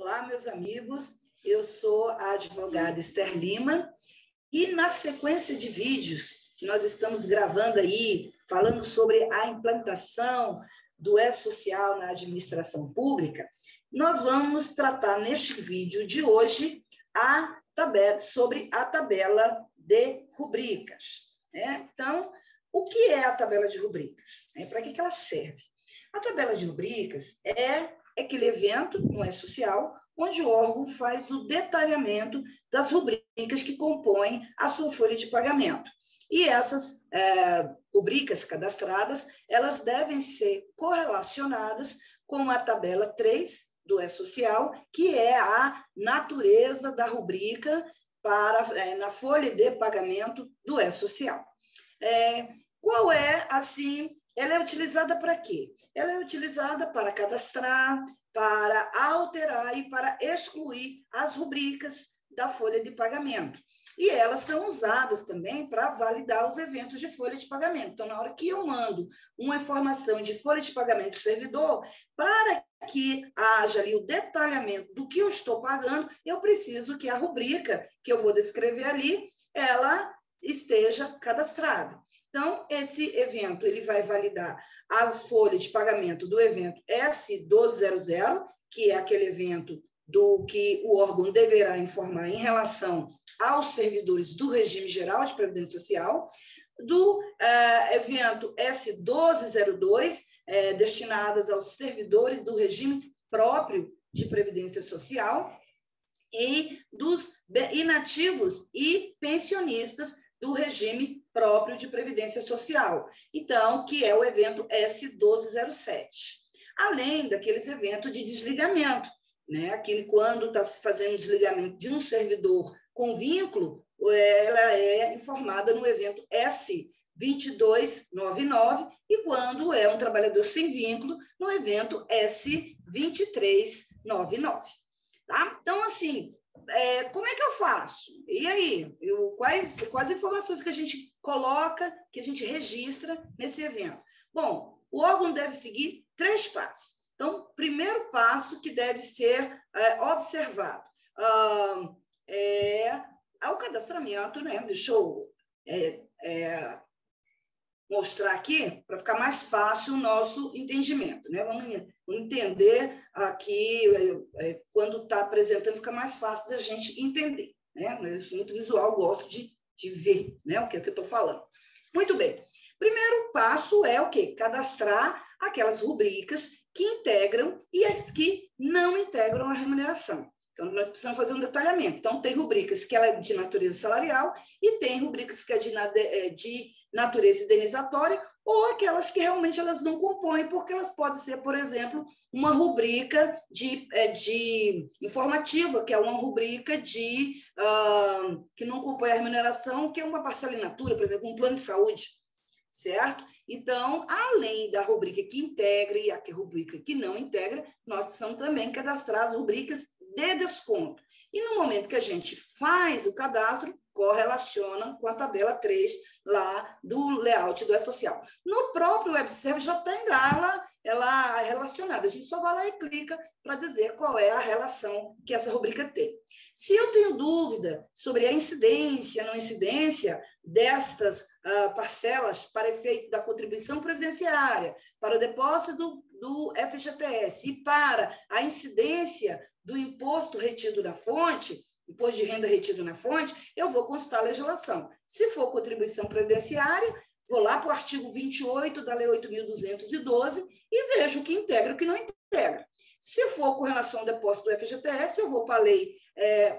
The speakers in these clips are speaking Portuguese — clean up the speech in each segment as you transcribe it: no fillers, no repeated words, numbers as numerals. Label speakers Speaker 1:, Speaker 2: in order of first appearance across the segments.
Speaker 1: Olá, meus amigos. Eu sou a advogada Esther Lima e na sequência de vídeos que nós estamos gravando aí, falando sobre a implantação do E-Social na administração pública, nós vamos tratar neste vídeo de hoje sobre a tabela de rubricas. Então, o que é a tabela de rubricas? Para que ela serve? A tabela de rubricas é aquele evento no E-Social onde o órgão faz o detalhamento das rubricas que compõem a sua folha de pagamento. E essas rubricas cadastradas, elas devem ser correlacionadas com a tabela 3 do E-Social, que é a natureza da rubrica na folha de pagamento do E-Social. Qual é, assim, ela é utilizada para quê? Ela é utilizada para cadastrar, para alterar e para excluir as rubricas da folha de pagamento. E elas são usadas também para validar os eventos de folha de pagamento. Então, na hora que eu mando uma informação de folha de pagamento do servidor, para que haja ali o detalhamento do que eu estou pagando, eu preciso que a rubrica que eu vou descrever ali, ela esteja cadastrada. Então, esse evento ele vai validar as folhas de pagamento do evento S1200, que é aquele evento do que o órgão deverá informar em relação aos servidores do regime geral de previdência social, do evento S1202, destinadas aos servidores do regime próprio de previdência social, e dos inativos e pensionistas do regime próprio de previdência social, então, que é o evento S1207. Além daqueles eventos de desligamento, aquele quando está se fazendo o desligamento de um servidor com vínculo, ela é informada no evento S2299, e quando é um trabalhador sem vínculo, no evento S2399. Tá? Então, assim, como é que eu faço? E aí? Quais informações que a gente coloca, que a gente registra nesse evento? Bom, o órgão deve seguir 3 passos. Então, primeiro passo que deve ser observado é o cadastramento, Deixa eu mostrar aqui para ficar mais fácil o nosso entendimento, Vamos entender aqui, quando está apresentando, fica mais fácil da gente entender, Eu sou muito visual, gosto de ver, o que é que eu estou falando. Muito bem. Primeiro passo é o quê? Cadastrar aquelas rubricas que integram e as que não integram a remuneração. Então, nós precisamos fazer um detalhamento. Então, tem rubricas que ela é de natureza salarial e tem rubricas que é de natureza indenizatória, ou aquelas que realmente elas não compõem, porque elas podem ser, por exemplo, uma rubrica de informativa, que é uma rubrica que não compõe a remuneração, que é uma parcela in natura, por exemplo, um plano de saúde, certo? Então, além da rubrica que integra e a rubrica que não integra, nós precisamos também cadastrar as rubricas de desconto. E no momento que a gente faz o cadastro, correlaciona com a tabela 3 lá do layout do E-Social. No próprio web service já tem ela relacionada. A gente só vai lá e clica para dizer qual é a relação que essa rubrica tem. Se eu tenho dúvida sobre a incidência, não incidência destas parcelas para efeito da contribuição previdenciária, para o depósito do FGTS e para a incidência do imposto retido na fonte, imposto de renda retido na fonte, eu vou consultar a legislação. Se for contribuição previdenciária, vou lá para o artigo 28 da Lei 8.212 e vejo o que integra e o que não integra. Se for com relação ao depósito do FGTS, eu vou para a Lei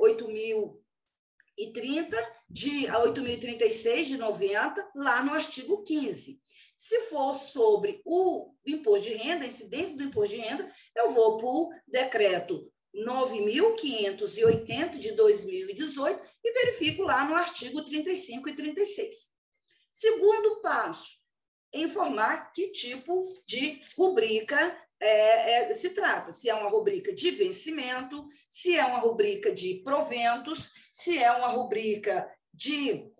Speaker 1: 8.036 de 90, lá no artigo 15. Se for sobre o imposto de renda, a incidência do imposto de renda, eu vou para o decreto 9.580 de 2018 e verifico lá no artigo 35 e 36. Segundo passo, informar que tipo de rubrica se trata. Se é uma rubrica de vencimento, se é uma rubrica de proventos, se é uma rubrica de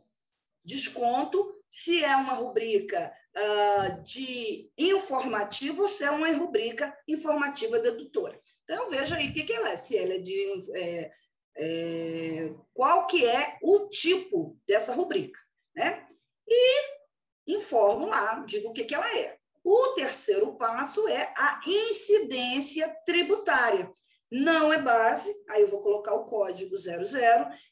Speaker 1: desconto, se é uma rubrica de informativo ou se é uma rubrica informativa dedutora. Então, eu vejo aí o que ela é, se ela é de... qual que é o tipo dessa rubrica, né? E informo lá, digo o que ela é. O terceiro passo é a incidência tributária. Não é base, aí eu vou colocar o código 00,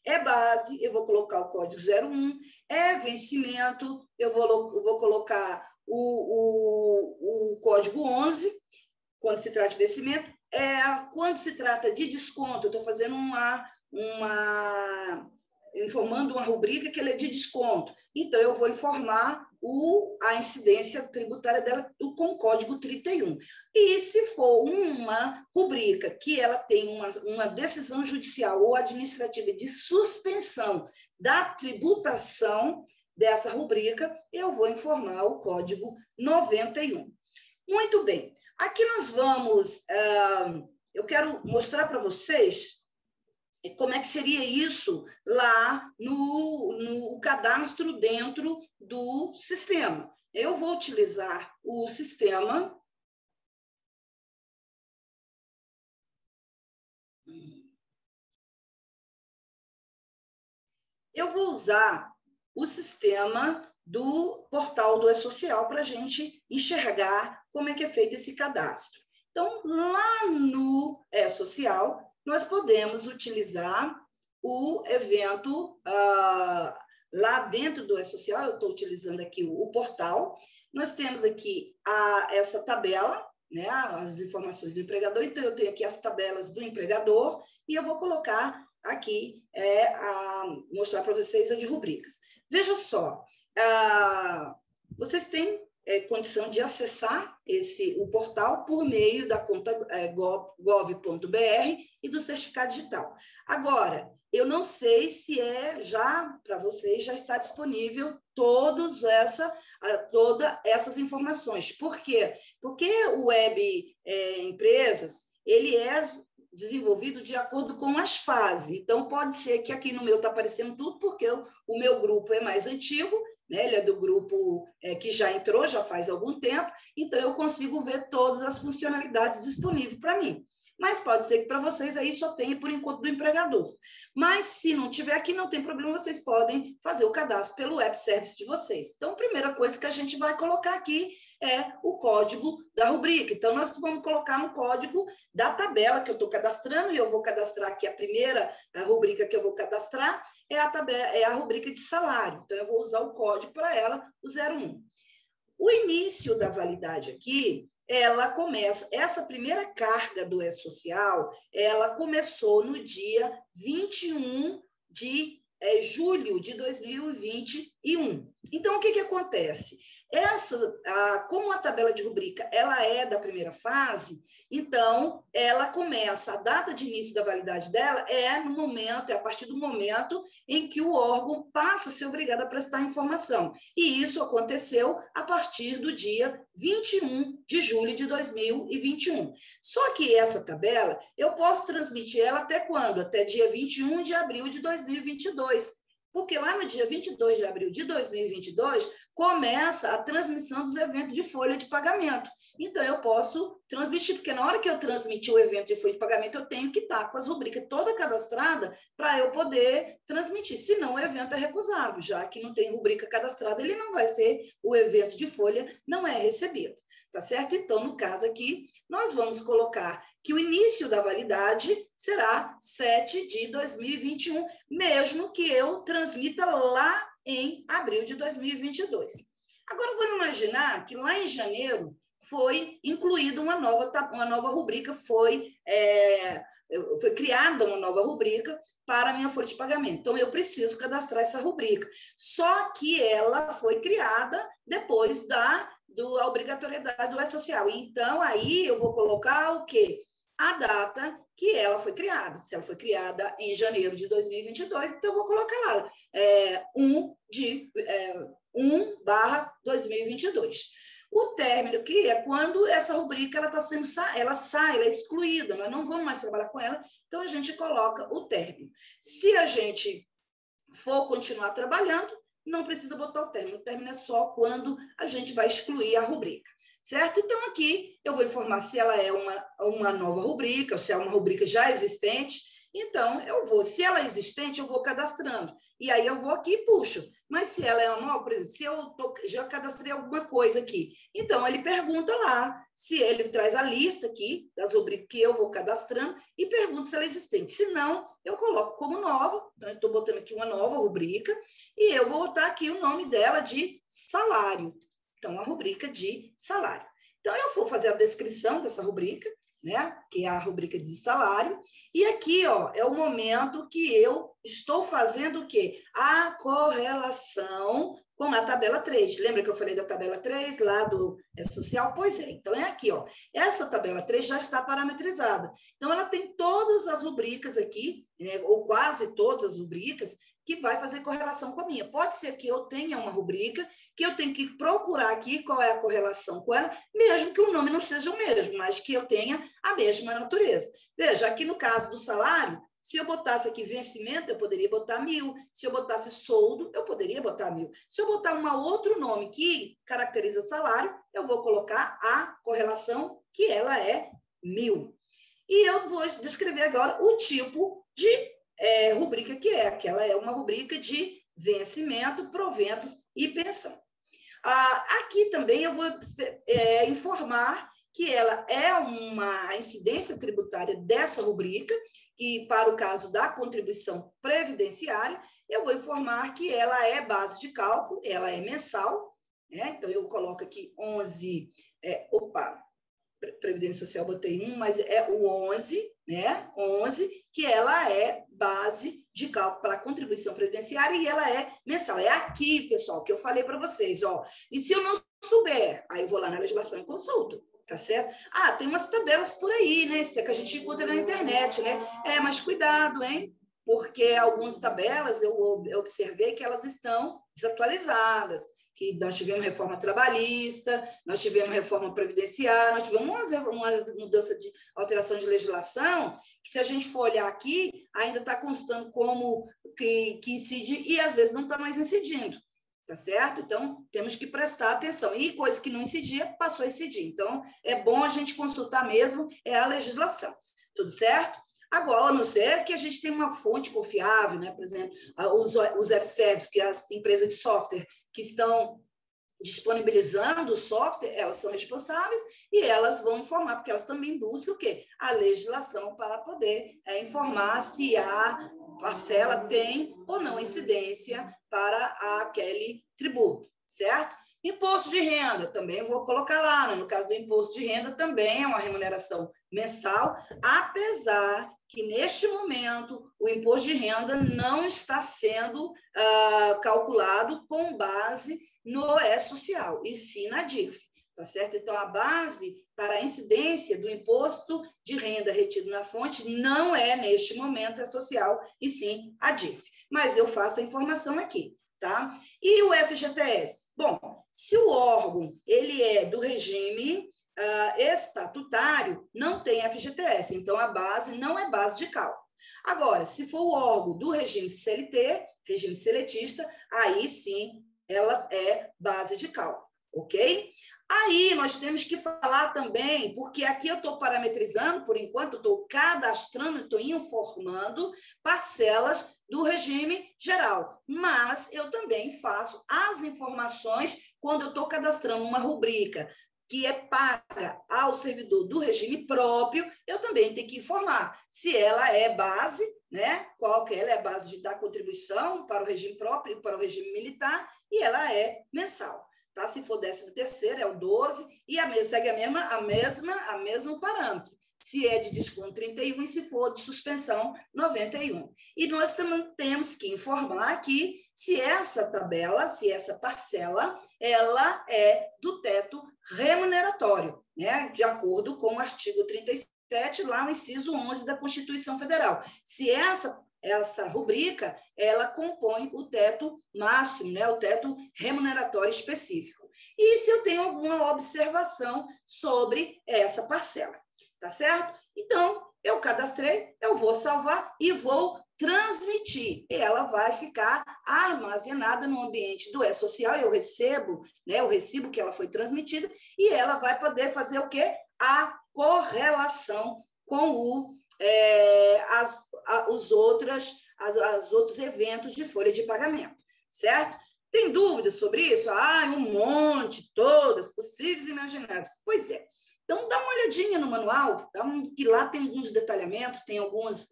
Speaker 1: é base, eu vou colocar o código 01, é vencimento, eu vou colocar o código 11, quando se trata de vencimento, quando se trata de desconto, eu estou fazendo informando uma rubrica que ela é de desconto. Então, eu vou informar a incidência tributária dela com código 31. E se for uma rubrica que ela tem uma decisão judicial ou administrativa de suspensão da tributação dessa rubrica, eu vou informar o código 91. Muito bem. Aqui nós vamos... eu quero mostrar para vocês como é que seria isso lá no cadastro dentro do sistema. Eu vou utilizar o sistema. Eu vou usar o sistema do portal do E-Social para a gente enxergar como é que é feito esse cadastro. Então, lá no E-Social, nós podemos utilizar o evento lá dentro do E-Social, eu estou utilizando aqui o portal, nós temos aqui essa tabela, né, as informações do empregador, então eu tenho aqui as tabelas do empregador e eu vou colocar aqui, mostrar para vocês as rubricas. Veja só, vocês têm condição de acessar o portal por meio da conta gov.br e do certificado digital. Agora, eu não sei se para vocês já está disponível todas essas informações. Por quê? Porque o Web Empresas, ele é desenvolvido de acordo com as fases. Então, pode ser que aqui no meu está aparecendo tudo, porque o meu grupo é mais antigo, né? Ele é do grupo que já entrou, já faz algum tempo, então eu consigo ver todas as funcionalidades disponíveis para mim. Mas pode ser que para vocês aí só tenha, por enquanto, do empregador. Mas, se não tiver aqui, não tem problema, vocês podem fazer o cadastro pelo web service de vocês. Então, a primeira coisa que a gente vai colocar aqui é o código da rubrica. Então, nós vamos colocar no código da tabela que eu estou cadastrando, e eu vou cadastrar aqui a rubrica que eu vou cadastrar, é a rubrica de salário. Então, eu vou usar o código para ela, o 01. O início da validade aqui, ela começa, essa primeira carga do E-Social, ela começou no dia 21 de julho de 2021. Então, o que acontece? Como a tabela de rubrica ela é da primeira fase, então ela começa, a data de início da validade dela é a partir do momento em que o órgão passa a ser obrigado a prestar informação. E isso aconteceu a partir do dia 21 de julho de 2021. Só que essa tabela, eu posso transmitir ela até quando? Até dia 21 de abril de 2022. Porque lá no dia 22 de abril de 2022, começa a transmissão dos eventos de folha de pagamento. Então, eu posso transmitir, porque na hora que eu transmitir o evento de folha de pagamento, eu tenho que estar com as rubricas toda cadastrada para eu poder transmitir. Senão, o evento é recusado, já que não tem rubrica cadastrada, ele não vai ser, o evento de folha não é recebido. Tá certo? Então, no caso aqui, nós vamos colocar que o início da validade será 7 de 2021, mesmo que eu transmita lá em abril de 2022. Agora, vamos imaginar que lá em janeiro foi incluída uma nova rubrica, foi criada uma nova rubrica para a minha folha de pagamento. Então, eu preciso cadastrar essa rubrica. Só que ela foi criada depois da obrigatoriedade do E-Social. Então, aí eu vou colocar o quê? A data que ela foi criada. Se ela foi criada em janeiro de 2022, então eu vou colocar lá 1/2022. O término, que é quando essa rubrica ela é excluída, nós não vamos mais trabalhar com ela, então a gente coloca o término. Se a gente for continuar trabalhando, não precisa botar o término é só quando a gente vai excluir a rubrica, certo? Então, aqui eu vou informar se ela é uma nova rubrica, ou se é uma rubrica já existente. Então, se ela é existente, eu vou cadastrando. E aí eu vou aqui e puxo. Mas se ela é uma nova, por exemplo, se eu já cadastrei alguma coisa aqui, então ele pergunta lá, se ele traz a lista aqui das rubricas que eu vou cadastrando e pergunta se ela é existente. Se não, eu coloco como nova. Então, eu estou botando aqui uma nova rubrica e eu vou botar aqui o nome dela de salário. Então, a rubrica de salário. Então, eu vou fazer a descrição dessa rubrica, né? Que é a rubrica de salário. E aqui, ó, é o momento que eu estou fazendo o quê? A correlação com a tabela 3. Lembra que eu falei da tabela 3 lá do social? Pois é, então é aqui, ó. Essa tabela 3 já está parametrizada. Então, ela tem todas as rubricas aqui, né? Ou quase todas as rubricas, que vai fazer correlação com a minha. Pode ser que eu tenha uma rubrica, que eu tenho que procurar aqui qual é a correlação com ela, mesmo que o nome não seja o mesmo, mas que eu tenha a mesma natureza. Veja, aqui no caso do salário, se eu botasse aqui vencimento, eu poderia botar 1.000. Se eu botasse soldo, eu poderia botar 1.000. Se eu botar um outro nome que caracteriza salário, eu vou colocar a correlação, que ela é 1.000. E eu vou descrever agora o tipo de rubrica que é, que ela é uma rubrica de vencimento, proventos e pensão. Aqui também eu vou informar que ela é a incidência tributária dessa rubrica, que para o caso da contribuição previdenciária, eu vou informar que ela é base de cálculo, ela é mensal, né? Então eu coloco aqui 11, Previdência Social botei 1, mas é o 11, né? 11, que ela é base de cálculo para a contribuição previdenciária e ela é mensal. É aqui, pessoal, que eu falei para vocês, ó. E se eu não souber, aí eu vou lá na legislação e consulto, tá certo? Tem umas tabelas por aí, né? Isso é que a gente encontra na internet, né? Mas cuidado, hein? Porque algumas tabelas eu observei que elas estão desatualizadas, que nós tivemos reforma trabalhista, nós tivemos reforma previdenciária, nós tivemos uma mudança de alteração de legislação, que se a gente for olhar aqui, ainda está constando como que incide e às vezes não está mais incidindo, tá certo? Então, temos que prestar atenção. E coisa que não incidia, passou a incidir. Então, é bom a gente consultar mesmo a legislação. Tudo certo? Agora, a não ser que a gente tenha uma fonte confiável, né? Por exemplo, os web-services, que é as empresas de software que estão disponibilizando o software, elas são responsáveis e elas vão informar, porque elas também buscam o quê? A legislação para poder informar se a parcela tem ou não incidência para aquele tributo, certo? Imposto de renda, também vou colocar lá, né? No caso do imposto de renda, também é uma remuneração mensal, apesar que, neste momento, o imposto de renda não está sendo calculado com base no social, e sim na DIF, tá certo? Então, a base para a incidência do imposto de renda retido na fonte não é, neste momento, a social, e sim a DIF. Mas eu faço a informação aqui, tá? E o FGTS? Bom, se o órgão ele é do regime estatutário, não tem FGTS, então a base não é base de cálculo. Agora, se for o órgão do regime CLT, regime seletista, aí sim ela é base de cálculo, ok? Aí nós temos que falar também, porque aqui eu estou parametrizando, por enquanto, estou cadastrando, estou informando parcelas do regime geral, mas eu também faço as informações quando eu estou cadastrando uma rubrica que é paga ao servidor do regime próprio, eu também tenho que informar se ela é base, né? Qual que ela é a base da contribuição para o regime próprio e para o regime militar, e ela é mensal. Tá? Se for 13º, é o 12, e segue a mesmo parâmetro. Se é de desconto 31 e se for de suspensão 91. E nós também temos que informar que se essa tabela, se essa parcela, ela é do teto remuneratório, né? De acordo com o artigo 37, lá no inciso 11 da Constituição Federal. Se essa rubrica, ela compõe o teto máximo, né? O teto remuneratório específico. E se eu tenho alguma observação sobre essa parcela, tá certo? Então, eu cadastrei, eu vou salvar e vou transmitir, ela vai ficar armazenada no ambiente do e-social, eu recebo, né, o recibo que ela foi transmitida, e ela vai poder fazer o quê? A correlação com os outros eventos de folha de pagamento, certo? Tem dúvidas sobre isso? Um monte, todas, possíveis e imagináveis. Pois é. Então, dá uma olhadinha no manual, que lá tem alguns detalhamentos, tem alguns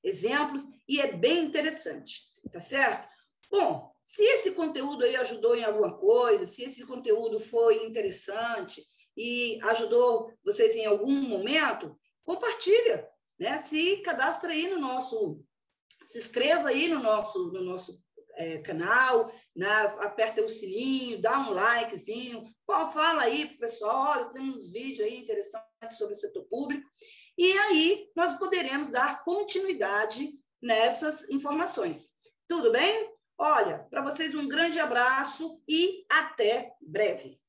Speaker 1: exemplos, e é bem interessante, tá certo? Bom, se esse conteúdo aí ajudou em alguma coisa, se esse conteúdo foi interessante e ajudou vocês em algum momento, compartilha, né? Se cadastra aí se inscreva aí no nosso canal, aperta o sininho, dá um likezinho, fala aí para o pessoal, olha, tem uns vídeos aí interessantes sobre o setor público, e aí nós poderemos dar continuidade nessas informações. Tudo bem? Olha, para vocês um grande abraço e até breve.